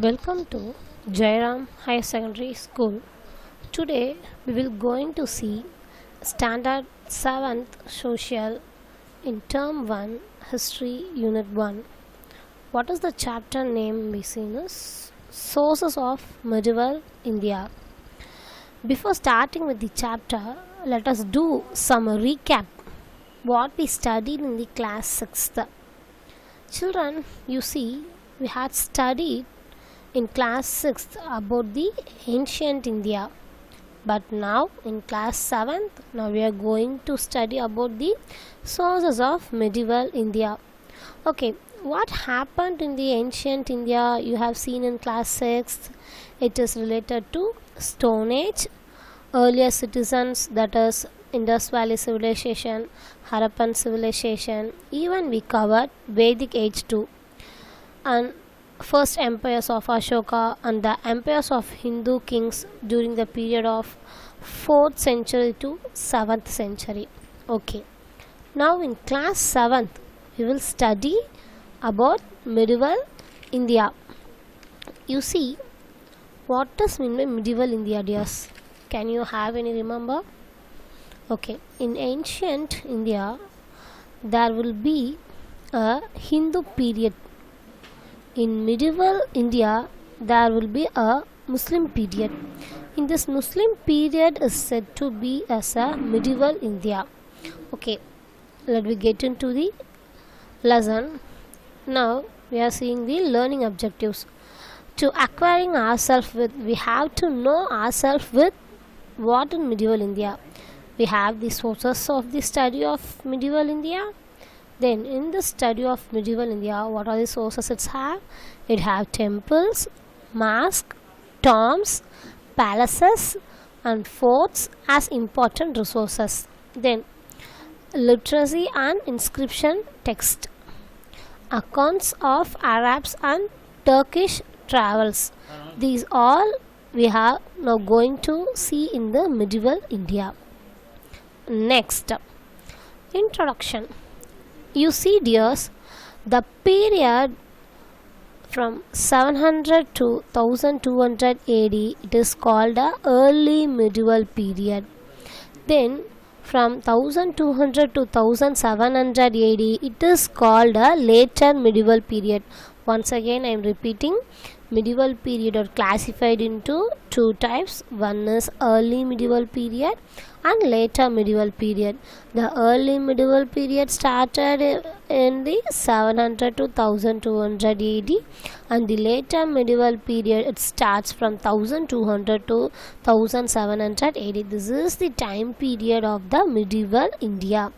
Welcome to Jairam Higher Secondary School. Today we will going to see Standard 7th Social in Term 1 History Unit 1. What is the chapter name we see is Sources of Medieval India. Before starting with the chapter, let us do some recap what we studied in the class 6th. Children, you see, we had studied in class 6th about the ancient India, but now in class 7th now we are going to study about the sources of medieval India. Okay, what happened in the ancient India you have seen in class 6th. It is related to Stone Age, earlier citizens, that is Indus Valley civilization, Harappan civilization, even we covered Vedic age too, and first empires of Ashoka and the empires of Hindu kings during the period of 4th century to 7th century. Okay, now in class 7th we will study about medieval India. You see, what does mean by medieval India, dears? Can you have any remember? Okay, in ancient India there will be a Hindu period. In medieval India there will be a Muslim period. In this Muslim period is said to be as a medieval India. Okay, let me get into the lesson. Now we are seeing the learning objectives. To acquiring ourselves with, we have to know ourselves with what in medieval India. We have the sources of the study of medieval India. Then in the study of medieval India, what are the sources it have? It have temples, mosques, tombs, palaces and forts as important resources. Then literacy and inscription text, accounts of Arabs and Turkish travels. These all we are now going to see in the medieval India. Next, introduction. You see, dears, the period from 700 to 1200 AD, it is called the early medieval period. Then from 1200 to 1700 AD, it is called a later medieval period. Once again I am repeating, medieval period are classified into two types. One is early medieval period and later medieval period. The early medieval period started in the 700 to 1200 AD, and the later medieval period it starts from 1200 to 1700 AD. This is the time period of the medieval India.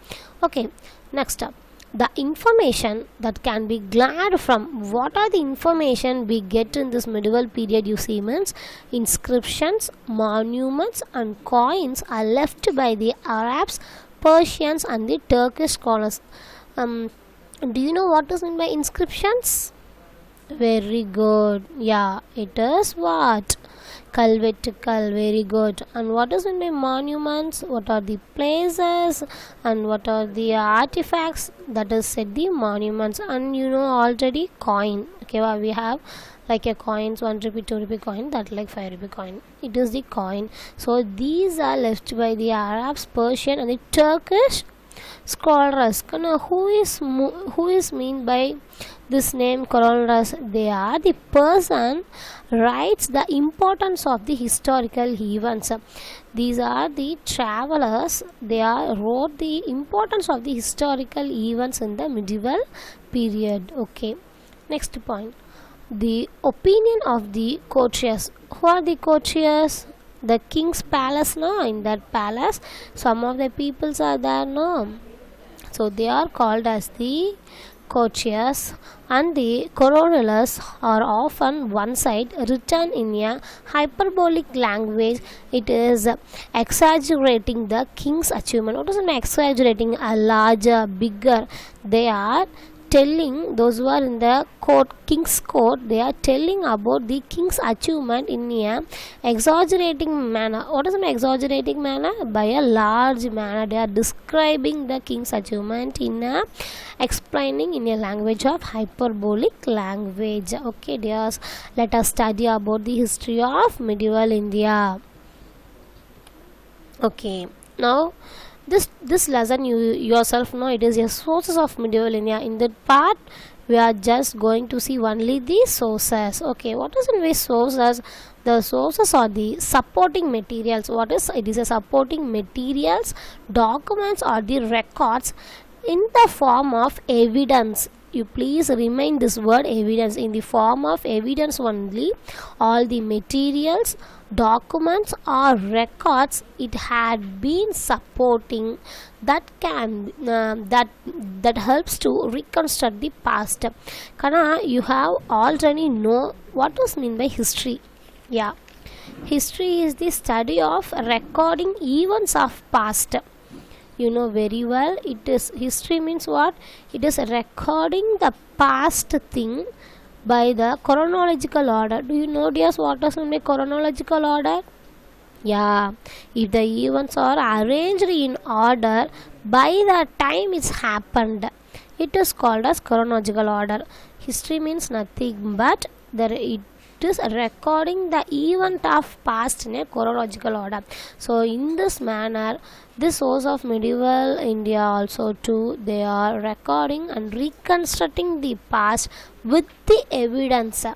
Okay, next up, the information that can be gleaned from, what are the information we get in this medieval period, you see, means inscriptions, monuments and coins are left by the Arabs, Persians and the Turkish scholars. Do you know what is meant by inscriptions? Very good. Yeah, it is what? Calvetical. Very good. And what is meant by monuments? What are the places and what are the artifacts? That is said the monuments. And you know already coin. Okay, well, we have like a coins, 1 rupee, 2 rupee coin, that like 5 rupee coin. It is the coin. So these are left by the Arabs, Persian and the Turkish scholars. Now, who is mean by this name scholars? They are the person writes the importance of the historical events. These are the travelers. They are wrote the importance of the historical events in the medieval period. Okay, next point, the opinion of the courtiers. Who are the courtiers? The king's palace, no? In that palace some of the peoples are there, no? So they are called as the courtiers, and the coroneers are often one side written in a hyperbolic language. It is exaggerating the king's achievement. What does it mean exaggerating? A larger, bigger. They are telling, those who are in the court, king's court, they are telling about the king's achievement in a exaggerating manner. What is an exaggerating manner? By a large manner, they are describing the king's achievement in a explaining in a language of hyperbolic language. Okay dears, let us study about the history of medieval India. Okay, now this lesson you yourself know it is a sources of medieval India. In that part we are just going to see only the sources. Okay, what is in which sources? The sources are the supporting materials. What is it? Is a supporting materials, documents or the records in the form of evidence. You please remind this word evidence. In the form of evidence only, all the materials, documents or records it had been supporting that can that helps to reconstruct the past. Kana, you have already know what was mean by history. Yeah, history is the study of recording events of past. You know very well, it is history means what? It is recording the past thing by the chronological order. Do you know dears what does mean by chronological order? Yeah, if the events are arranged in order by the time it's happened, it is called as chronological order. History means nothing but there it is recording the event of past in a chronological order. So in this manner, this source of medieval India also too, they are recording and reconstructing the past with the evidence.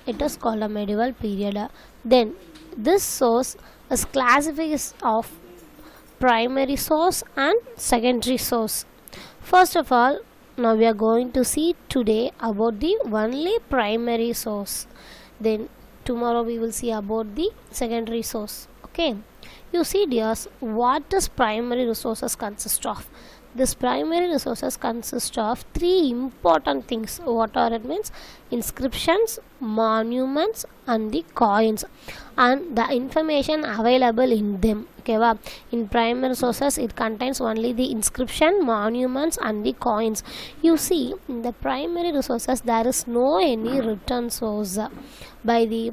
It is called a medieval period. Then this source is classified of primary source and secondary source. First of all, now we are going to see today about the only primary source. Then tomorrow we will see about the secondary source. Okay, you see dears, what does primary resources consist of? This primary resources consist of three important things. What are it means? Inscriptions, monuments and the coins and the information available in them. Okay, wow. In primary sources it contains only the inscription, monuments and the coins. You see in the primary resources there is no any written source by the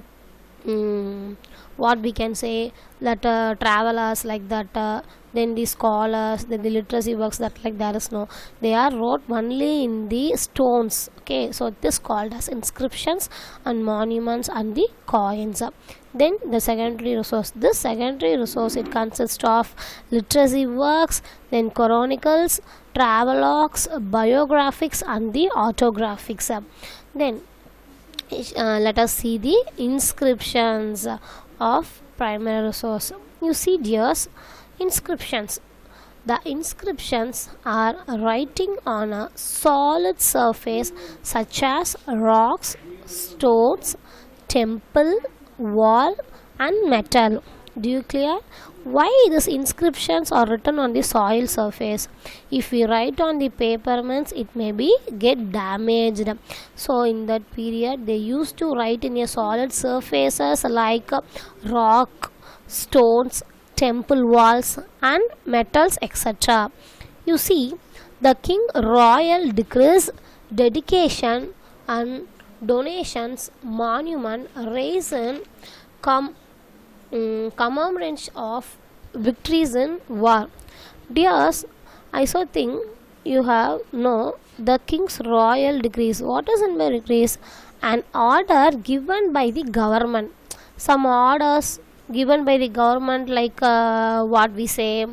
what we can say that travelers like that, then the scholars, then the literacy works, that like there is no, they are wrote only in the stones. Okay, so this called as inscriptions and monuments and the coins. Then the secondary resource, this secondary resource it consists of literacy works, then chronicles, travelogues, biographics and the autographics. Then let us see the inscriptions of primary resource. You see dears, inscriptions. The inscriptions are writing on a solid surface such as rocks, stones, temple, wall and metal. Do you clear? Why these inscriptions are written on the soil surface? If we write on the paper means it may be get damaged. So in that period they used to write in a solid surfaces like rock, stones, temple walls and metals etc. You see, the king royal decrees, dedication and donations, monument, raising, commemoration of victories in war. Dears, I so think you have know the king's royal decrees. What is in by decrees? An order given by the government. Some orders given by the government like what we say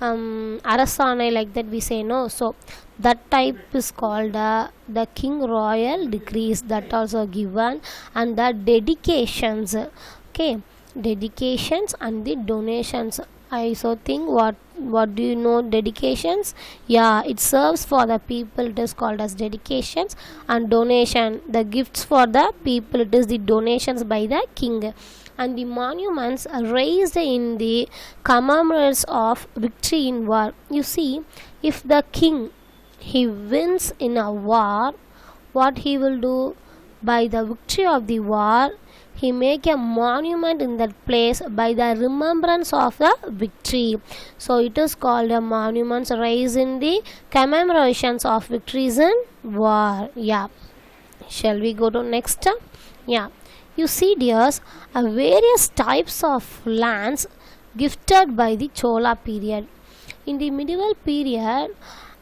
அரசாணை like that we say no. So that type is called the king royal decrees, that also given, and the dedications. Okay, dedications and the donations. I so think what do you know dedications? Yeah, it serves for the people, it is called as dedications, and donation, the gifts for the people, it is the donations by the king. And the monuments are raised in the commemorations of victory in war. You see, if the king he wins in a war, what he will do? by the victory of the war, he make a monument in that place by the remembrance of the victory. So it is called a monuments raised in the commemorations of victories in war. Yeah. Shall we go to next? Yeah. You see, dears, various types of lands gifted by the Chola period. In the medieval period,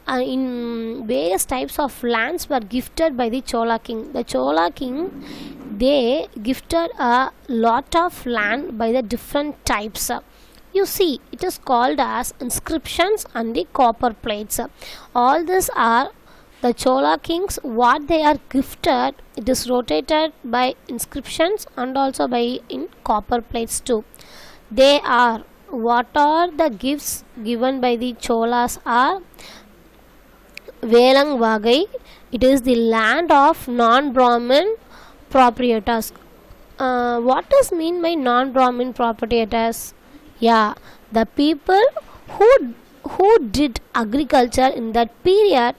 in various types of lands were gifted by the Chola king. The Chola king, they gifted a lot of land by the different types. You see, it is called as inscriptions and the copper plates. All these are the Chola kings, what they are gifted, it is rotated by inscriptions and also by in copper plates too. They are, what are the gifts given by the Cholas are Velang Vagai, it is the land of non-Brahmin proprietors. What does mean by non-Brahmin proprietors? Yeah, the people who did agriculture in that period,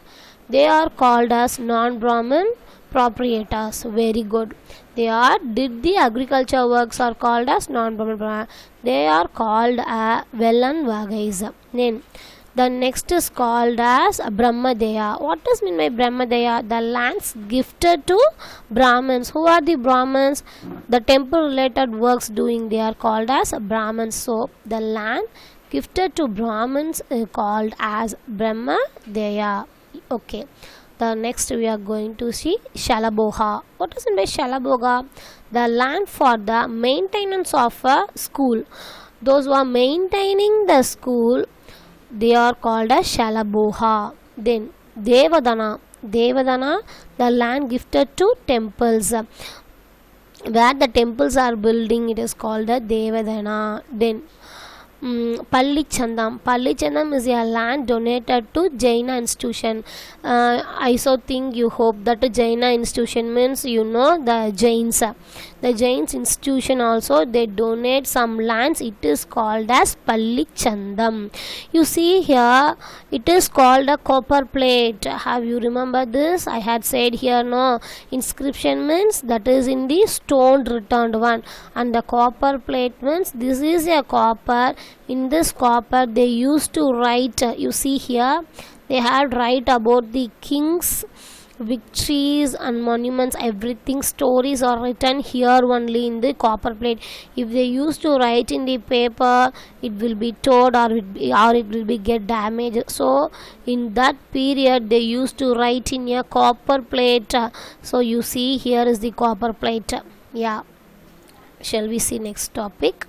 they are called as non-Brahmin proprietors. Very good. They are did the agriculture works are called as non-Brahmin. They are called Velan Vagais. Then the next is called as Brahmadeya. What does mean by Brahmadeya? The lands gifted to Brahmins. Who are the Brahmins? The temple related works doing, they are called as Brahmins. So the land gifted to Brahmins is called as Brahmadeya. Okay. The next we are going to see Shalaboha. What does mean by Shalaboha? The land for the maintenance of a school. Those who are maintaining the school, they are called as Shalaboha. Then Devadana. Devadana, the land gifted to temples. Where the temples are building, it is called a Devadana. Then Pallichandam. Pallichandam is a land donated to Jaina institution. I so think you hope that Jaina institution means the Jains. The Jains institution also they donate some lands. It is called as Pallichandam. You see here, it is called a copper plate. Have you remember this? I had said here no. Inscription means that is in the stone returned one, and the copper plate means this is a copper. In this copper they used to write, you see here they had write about the kings victories and monuments, everything stories are written here only in the copper plate. If they used to write in the paper, it will be torn or it will be get damaged. So in that period they used to write in a copper plate. So you see here is the copper plate. Yeah. Shall we see next topic?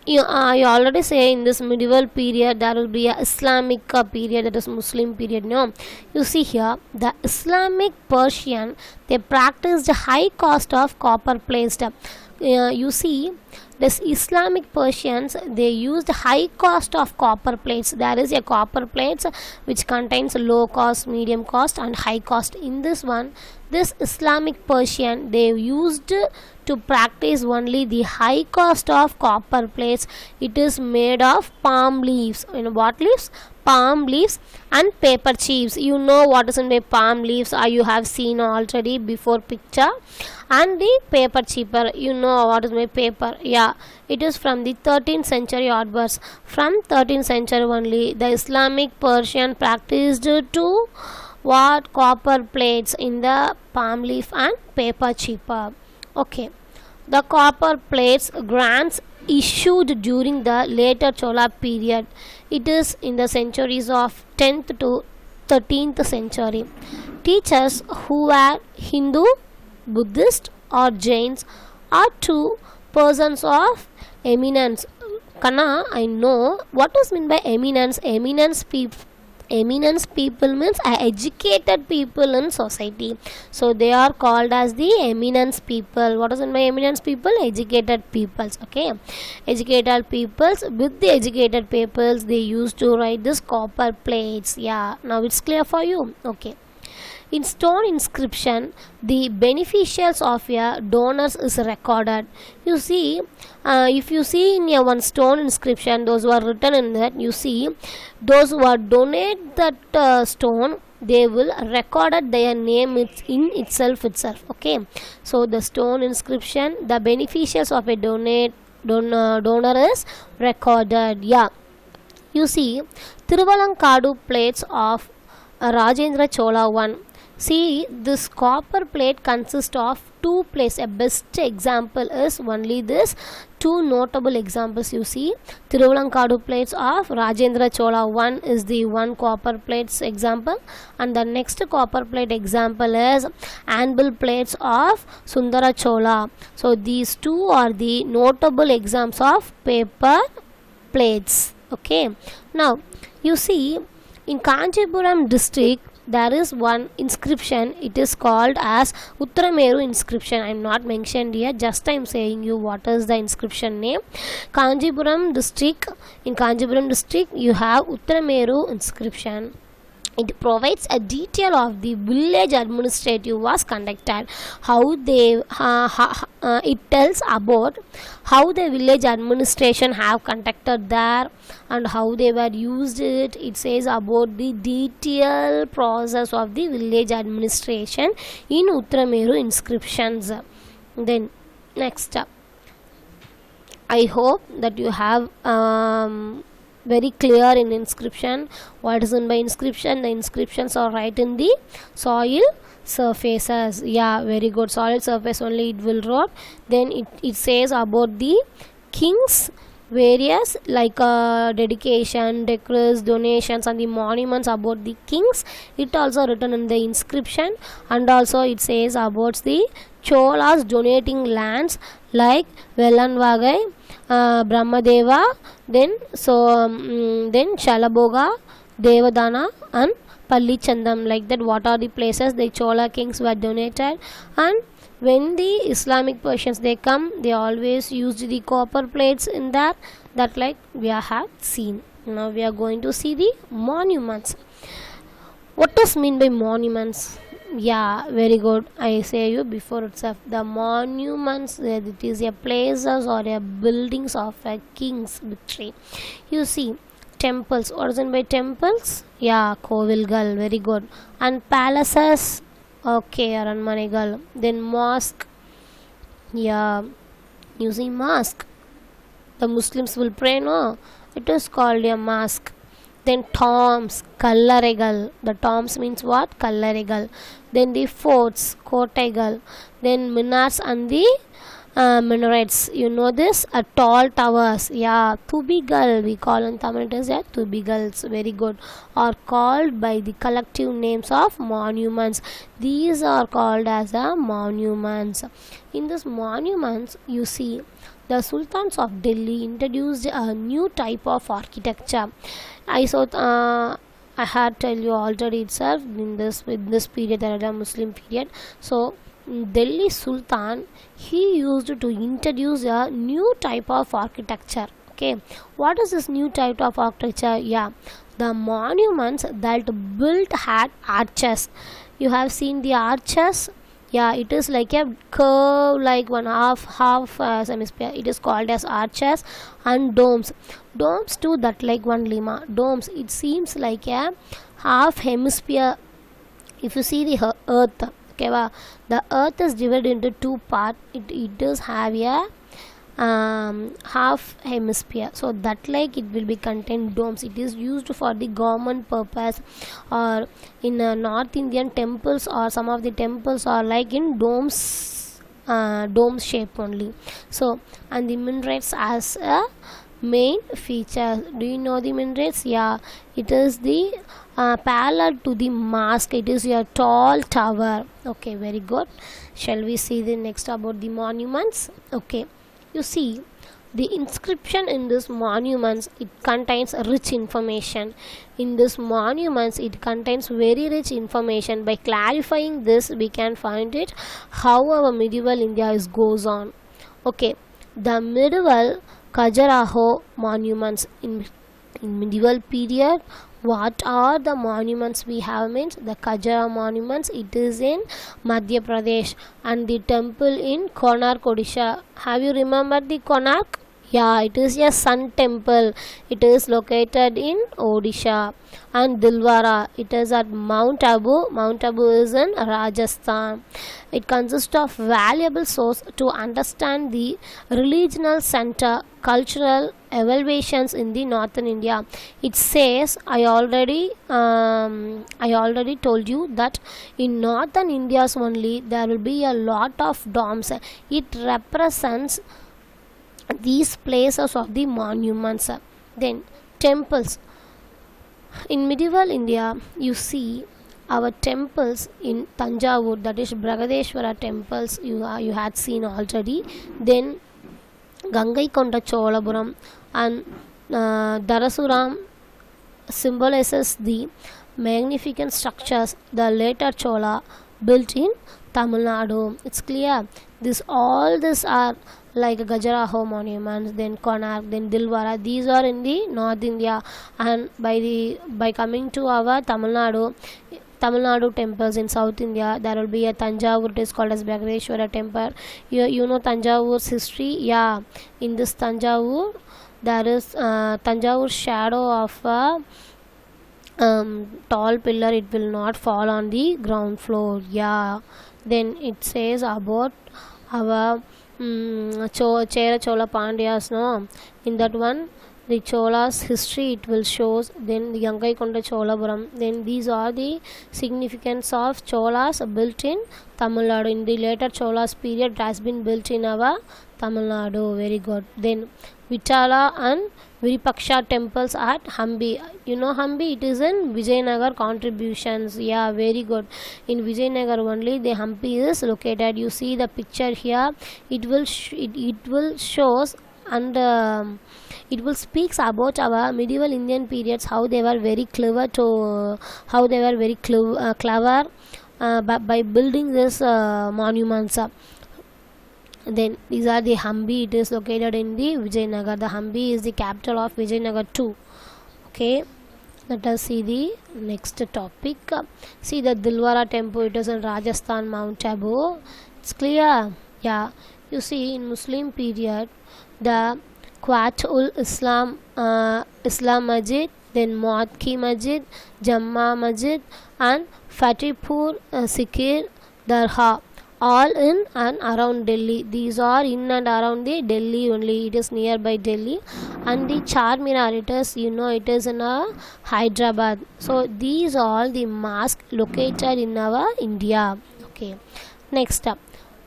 I already say in this medieval period there will be a Islamic period, that is Muslim period. No, you see here the Islamic Persian they practiced high cost of copper plates. You see this Islamic Persians they used high cost of copper plates. There is a copper plates which contains low cost, medium cost and high cost. In this one, this Islamic Persian they used to practice only the high cost of copper plates. It is made of palm leaves. What leaves? Palm leaves and paper chips. You know what is in the palm leaves, or you have seen already before picture. And the paper chipper, you know what is my paper. Yeah, it is from the 13th century onwards. From 13th century only the Islamic Persian practiced to what copper plates in the palm leaf and paper chipper. Okay, the copper plates grants issued during the later Chola period. It is in the centuries of 10th to 13th century. Teachers who were Hindu, Buddhist or Jains are two persons of eminence. Kana, I know what does mean by eminence. Eminence people means educated people in society. So they are called as the eminence people. What does it mean by eminence people? Educated peoples. Okay, educated peoples. With the educated peoples they used to write this copper plates. Yeah, now it's clear for you. Okay. In stone inscription, the beneficials of a donors is recorded. You see, if you see in a one stone inscription, those who are written in that, you see, those who are donate that stone, they will recorded their name in itself. Okay, so the stone inscription, the beneficiaries of a donor is recorded. Yeah, you see, Tiruvallankadu plates of Rajendra Chola one. See, this copper plate consists of two plates. A best example is only this two notable examples. You see, Tiruvallankadu plates of Rajendra Chola one is the one copper plates example, and the next copper plate example is anvil plates of Sundara Chola. So these two are the notable examples of paper plates. Okay, now you see, in Kanchipuram district there is one inscription. It is called as Uttarameru inscription. I am not mentioned here, just I am saying you what is the inscription name. Kanchipuram district, in Kanchipuram district you have Uttarameru inscription. It provides a detail of the village administrative was conducted, how they it tells about how the village administration have conducted there and how they were used it. It says about the detailed process of the village administration in Uttarameru inscriptions. Then next, I hope that you have very clear in inscription. What is in by inscription? The inscriptions are right in the soil surfaces. Yeah, very good. Soil surface only it will wrote. Then it says about the kings various like dedication, decrees, donations and the monuments about the kings. It also written in the inscription, and also it says about the Cholas donating lands like Velanvagai, Brahmadeva, then Shalaboga, Devadana and Pallichandam. Like that, what are the places the Chola kings were donated. And when the Islamic Persians they come, they always used the copper plates in that like we have seen. Now we are going to see the monuments. What does mean by monuments? Yeah, very good. I say you before itself, the monuments, it is a places or a buildings of a king's victory. You see, temples. What is meant by temples? Yeah, Kovilgal. Very good. And palaces. Okay, Aranmanegal. Then mosque. Yeah, you see mosque. The Muslims will pray, no? It is called a mosque. Then tombs, Kallaregal. The tombs means what? Kallaregal. Then the forts, Kotegal. Then minars and the minarets. You know this? Tall towers. Yeah, Tubigal. We call in Tamil it is Tubigals. Very good. Are called by the collective names of monuments. These are called as monuments. In this monuments, you see, the Sultans of Delhi introduced a new type of architecture. I had tell you already itself in this period, the Muslim period. So Delhi Sultan, he used to introduce a new type of architecture. Okay, what is this new type of architecture? Yeah, the monuments that built had arches. You have seen the arches. Yeah, it is like a curve, like one half hemisphere. It is called as arches. And domes too, that like one lima. Domes, it seems like a half hemisphere. If you see the earth, okay, the earth is divided into two parts. It does have a half hemisphere, so that like it will be contain domes. It is used for the government purpose, or in North Indian temples, or some of the temples are like in domes, dome shape only. So, and the minarets as a main feature. Do you know the minarets? Yeah, it is the parallel to the mosque. It is a tall tower. Okay, very good. Shall we see the next about the monuments? Okay, you see, the inscription in this monuments, it contains rich information. In this monuments, it contains very rich information. By clarifying this, we can find it how our medieval India goes on. Okay, the medieval Khajuraho monuments in medieval period. What are the monuments we have? Means the Khajuraho monuments, it is in Madhya Pradesh, and the temple in Konark, Odisha. Have you remembered the Konark? Yeah, it is a sun temple. It is located in Odisha. And Dilwara, it is at Mount Abu. Mount Abu is in Rajasthan. It consists of valuable source to understand the religional center, cultural evaluations in the northern India. It says I already told you that in northern India's only there will be a lot of domes. It represents these places of the monuments. Then temples. In medieval India, you see our temples in Tanjavur, that is Bragadeshwara temples, you had seen already. Then Gangaikonda Cholapuram and Darasuram symbolizes the magnificent structures the later Chola built in Tamil Nadu. It's clear. This are like Gajaraho monuments, then Konark, then Dilwara. These are in the North India, and by coming to our Tamil Nadu temples in South India, there will be a Tanjavur. It is called as Bragadeshwara temple. You know Tanjavur's history. Yeah, in this Tanjavur, there is Tanjavur shadow of a tall pillar. It will not fall on the ground floor. Yeah. Then it says about our Chera Chola Pandyas. No, in that one the Cholas history it will shows. Then the Gangaikonda Cholapuram. Then these are the significance of Cholas built in Tamil Nadu. In the later Cholas period, it has been built in our Tamil Nadu. Very good. Then Vitala and Virupaksha temples at Hampi. You know Hampi, it is in Vijayanagar contributions. Yeah, very good. In Vijayanagar only the Hampi is located. You see the picture here. It will shows and it will speaks about our medieval Indian periods, how they were very clever by building this monuments. Then these are the Hampi. It is located in the Vijayanagar. The Hampi is the capital of Vijayanagar too. Okay, let us see the next topic. See the Dilwara temple. It is in Rajasthan, Mount Abu. It's clear. Yeah, you see in Muslim period the Quat-ul Islam Masjid, then Maudki Masjid, Jamma Masjid, and Fatehpur Sikir Dargah, all in and around Delhi. These are in and around the Delhi only. It is nearby Delhi. And the Charminar, it is it is in Hyderabad. So these are the mosques located in our India. Okay, next up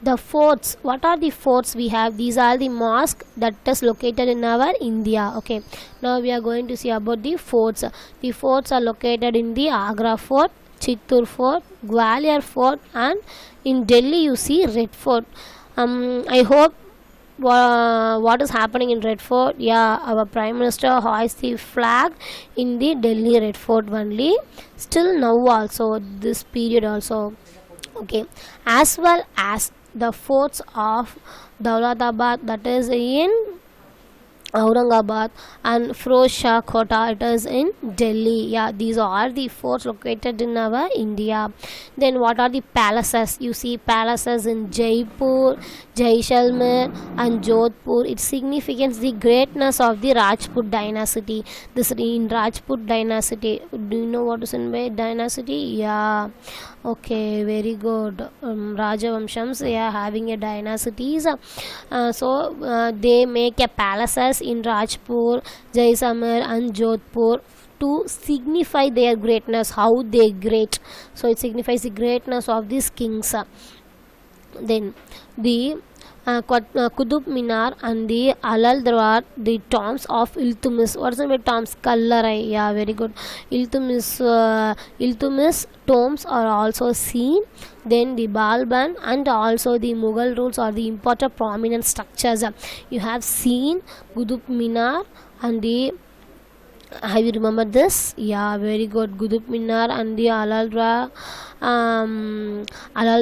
the forts. What are the forts we have? These are the mosques that is located in our India. Okay, now we are going to see about the forts. The forts are located in the Agra Fort, Chittoor Fort, Gwalior Fort, and in Delhi you see Red Fort. I hope what is happening in Red Fort. Yeah, our Prime Minister hoists the flag in the Delhi Red Fort only. Still now also this period also. Okay, as well as the forts of Daulatabad, that is in Aurangabad, and Firoz Shah Kota, it is in Delhi. Yeah, these are the forts located in our India. Then what are the palaces? You see palaces in Jaipur, Jaisalmer, and Jodhpur. It signifies the greatness of the Rajput dynasty. This in Rajput dynasty. Do you know what is in by dynasty? Yeah. Okay, very good. Rajavamshams, they are having a dynasties. So they make a palaces in Rajpur, Jaisalmer, and Jodhpur to signify their greatness, how they great. So it signifies the greatness of these kings. Then the Qutub Minar and the Alal Darwar, the tombs of Iltutmish. What's the tombs? Kallarai. Yeah, very good. Iltutmish tombs are also seen. Then the Balban and also the Mughal rules are the important prominent structures. You have seen Qutub Minar and the. Have you remembered this? Yeah, very good. Qutub Minar and the Alal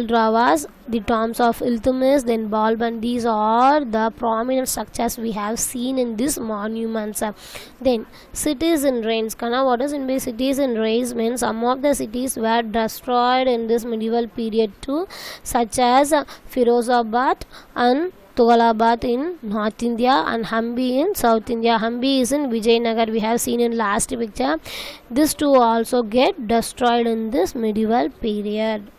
Drawas, the tombs of Iltutmish, then Balban. These are the prominent structures we have seen in these monuments. Then cities in ruins. Kana, what is in by cities in ruins means some of the cities were destroyed in this medieval period too, such as Firozabad and Tughalabad in North India and Hampi in South India. Hampi is in Vijayanagar. We have seen in last picture. These two also get destroyed in this medieval period.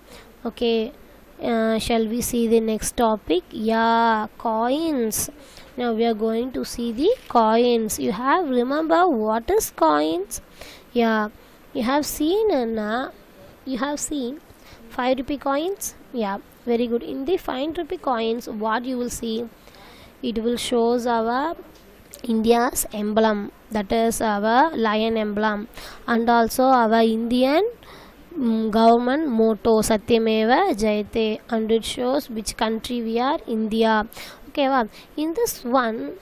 Okay, shall we see the next topic? Yeah, coins. Now we are going to see the coins. You have remember what is coins? Yeah, you have seen you have seen 5 rupee coins. Yeah, very good. In the 5 rupee coins, what you will see? It will shows our India's emblem, that is our lion emblem, and also our Indian government motto Satyameva Jayate, and it shows which country we are, India. Okay, well, in this one,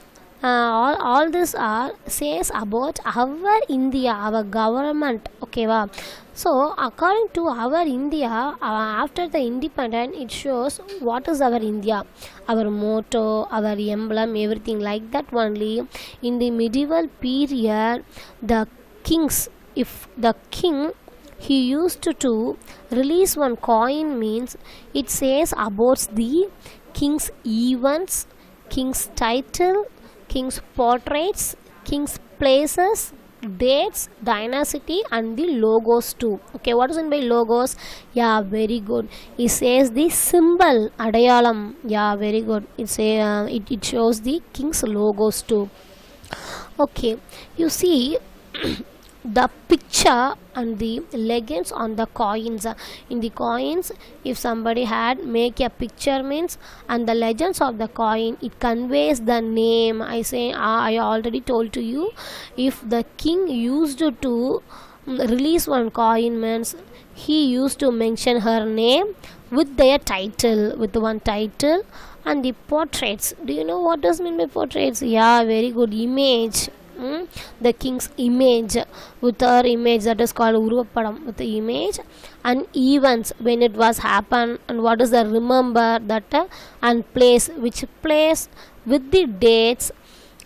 all this are says about our India, our government. Okay, wow. So according to our India, after the independence, it shows what is our India, our motto, our emblem, everything like that only. In the medieval period, the kings, if the king he used to release one coin, means it says about the king's events, king's title, king's portraits, king's places, dates, dynasty, and the logos too. Okay, what is meant by logos? Yeah, very good. It says the symbol adayalam. Yeah, very good. It shows the king's logos too. Okay, you see the picture and the legends on the coins. In the coins, if somebody had make a picture, means, and the legends of the coin, it conveys the name. I already told to you, if the king used to release one coin, means he used to mention her name with their title, with one title, and the portraits. Do you know what does mean by portraits? Yeah, very good. Image. The king's image, with her image, that is called Uruvapadam, with the image, and events when it was happened, and what is the remember that, and place, which place, with the dates,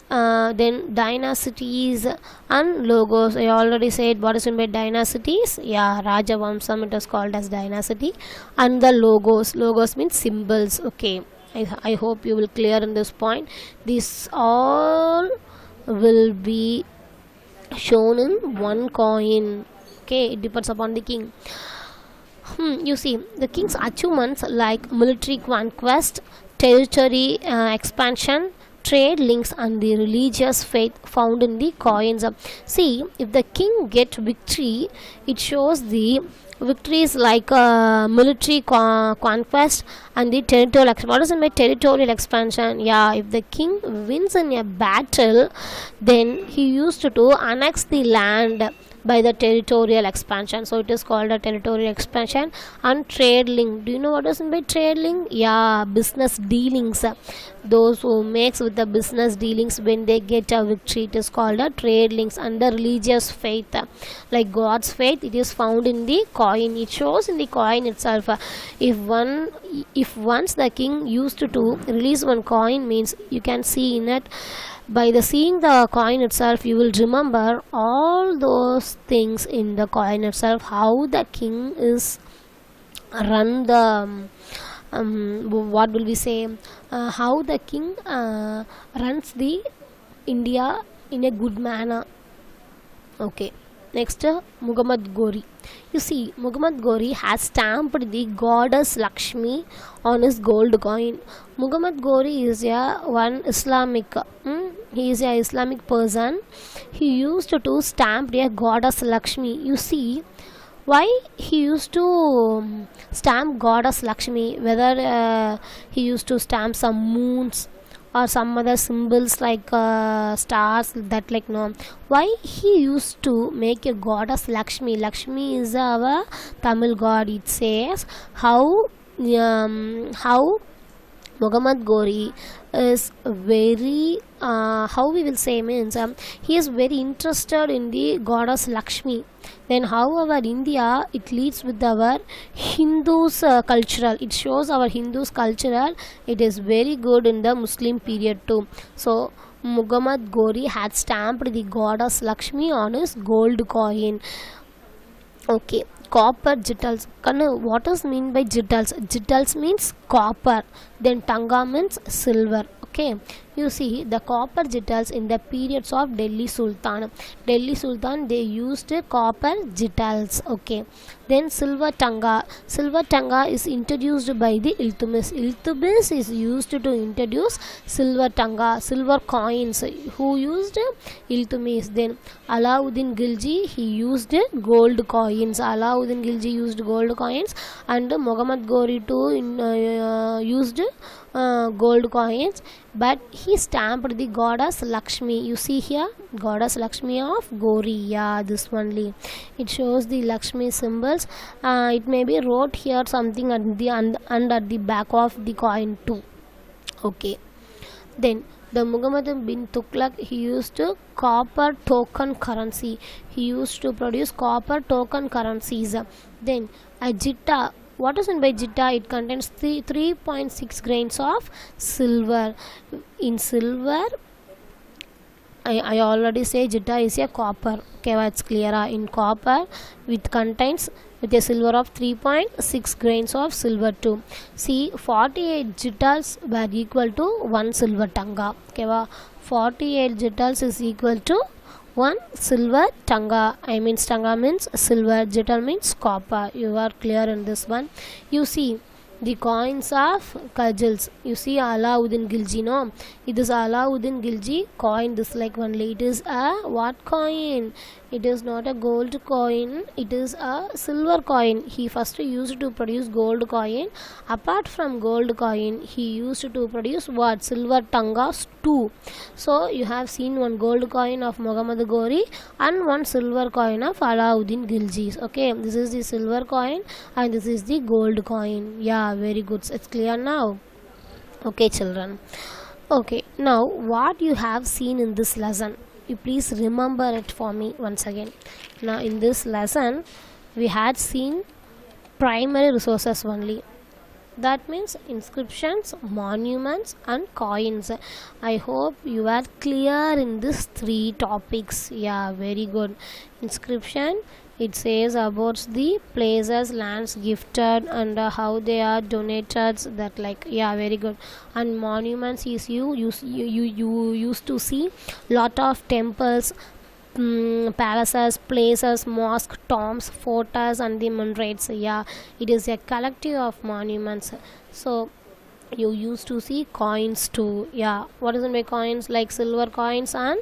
then dynasties and logos. I already said what is meant by dynasties. Yeah, Rajavamsam, it is called as dynasty, and the logos means symbols. Okay, I hope you will clear in this point. This all will be shown in one coin. Okay, it depends upon the king. You see, the king's achievements like military conquest, territory expansion, trade links, and the religious faith found in the coins. See, if the king get victory, it shows the victories like military conquest and the territorial expansion. What is it by territorial expansion? Yeah, if the king wins in a battle, then he used to annex the land by the territorial expansion, so it is called a territorial expansion. And trade link, do you know what is by trade link? Yeah, business dealings. Those who makes with the business dealings, when they get a victory, it is called a trade links. And the religious faith, like God's faith, it is found in the coin. It shows in the coin itself. If once the king used to release one coin, means you can see in it, by the seeing the coin itself, you will remember all those things in the coin itself, how the king is run the what will we say, how the king runs the India in a good manner. Okay, next, Muhammad Gori. You see, Muhammad Gori has stamped the goddess Lakshmi on his gold coin. Muhammad Gori is one Islamic. He is a Islamic person. He used to stamp a goddess Lakshmi. You see, why he used to stamp goddess Lakshmi? Whether he used to stamp some moons or some other symbols like stars, that like no. Why he used to make a goddess Lakshmi? Lakshmi is our Tamil god. It says how Muhammad Gori is very how we will say means he is very interested in the goddess Lakshmi. Then how our India, it leads with our Hindus cultural, it shows our Hindus cultural, it is very good in the Muslim period too. So Muhammad Gori had stamped the goddess Lakshmi on his gold coin. Okay, copper jittals. Kannu, what is mean by jittals? Jittals means copper, then tanga means silver. Okay, you see the copper jittals in the periods of Delhi Sultan. Delhi Sultan, they used copper jittals. Okay, then silver tanga. Silver tanga is introduced by the Iltutmish. Iltutmish is used to introduce silver tanga, silver coins. Who used? Iltutmish. Then Alauddin Khilji, he used gold coins. Alauddin Khilji used gold coins, and Muhammad Ghori too used gold coins, but he stamped the goddess Lakshmi. You see here, goddess Lakshmi of Gori. Yeah, this only. It shows the Lakshmi symbols. It may be wrote here something at the and at the back of the coin too. Okay. Then the Muhammad bin Tughlaq, he used copper token currency. He used to produce copper token currencies. Then a jitta. What is meant by jitta? It contains 3.6 grains of silver. In silver, I already say jitta is a copper. Okay, it's clear. In copper, it contains with a silver of 3.6 grains of silver too. See, 48 jittals were equal to 1 silver tanga. Okay, 48 jittals is equal to 1 silver tanga. I mean tanga means silver, jittal means copper. You are clear in this one. You see the coins of cudgels. You see Alauddin Khilji, no? It is Alauddin Khilji coin. This like only. It is a what coin? It is not a gold coin. It is a silver coin. He first used to produce gold coin. Apart from gold coin, he used to produce what? Silver tangas too. So you have seen one gold coin of Muhammad Ghori and one silver coin of Alauddin Khilji. Okay, this is the silver coin and this is the gold coin. Yeah, very good. It's clear now. Okay, children. Okay, now what you have seen in this lesson, you please remember it for me once again. Now in this lesson we had seen primary resources only. That means inscriptions, monuments and coins. I hope you are clear in these 3 topics. Yeah, very good. Inscription, it says about the places, lands gifted and how they are donated. That like, yeah, very good. And monuments is you used to see lot of temples, palaces, places, mosques, tombs, forts and the minarets. Yeah, it is a collective of monuments. So you used to see coins too. Yeah, what is it by coins? Like silver coins and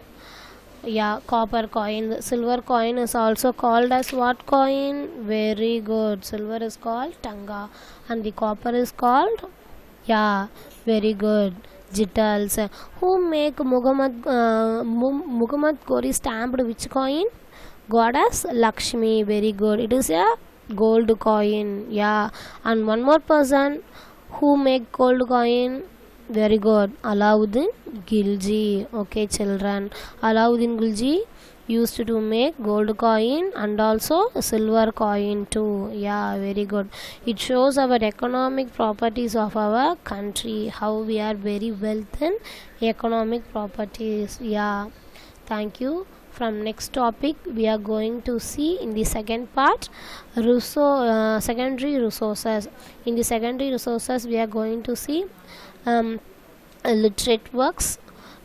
yeah, copper coin. Silver coin is also called as what coin? Very good. Silver is called tanga and the copper is called, yeah, very good, jittals. Who make Muhammad Ghori stamped which coin? Goddess Lakshmi. Very good. It is a gold coin. Yeah, and one more person who make gold coin. Very good, Alauddin Khilji. Okay, children, Alauddin Khilji used to make gold coin and also silver coin too. Yeah, very good. It shows our economic properties of our country, how we are very wealth in economic properties. Yeah, thank you. From next topic we are going to see in the second part secondary resources. In the secondary resources we are going to see literate works,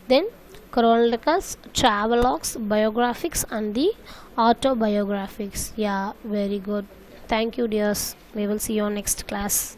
then chronicles, travelogues, biographics and the autobiographics. Yeah, very good. Thank you dears. We will see you on next class.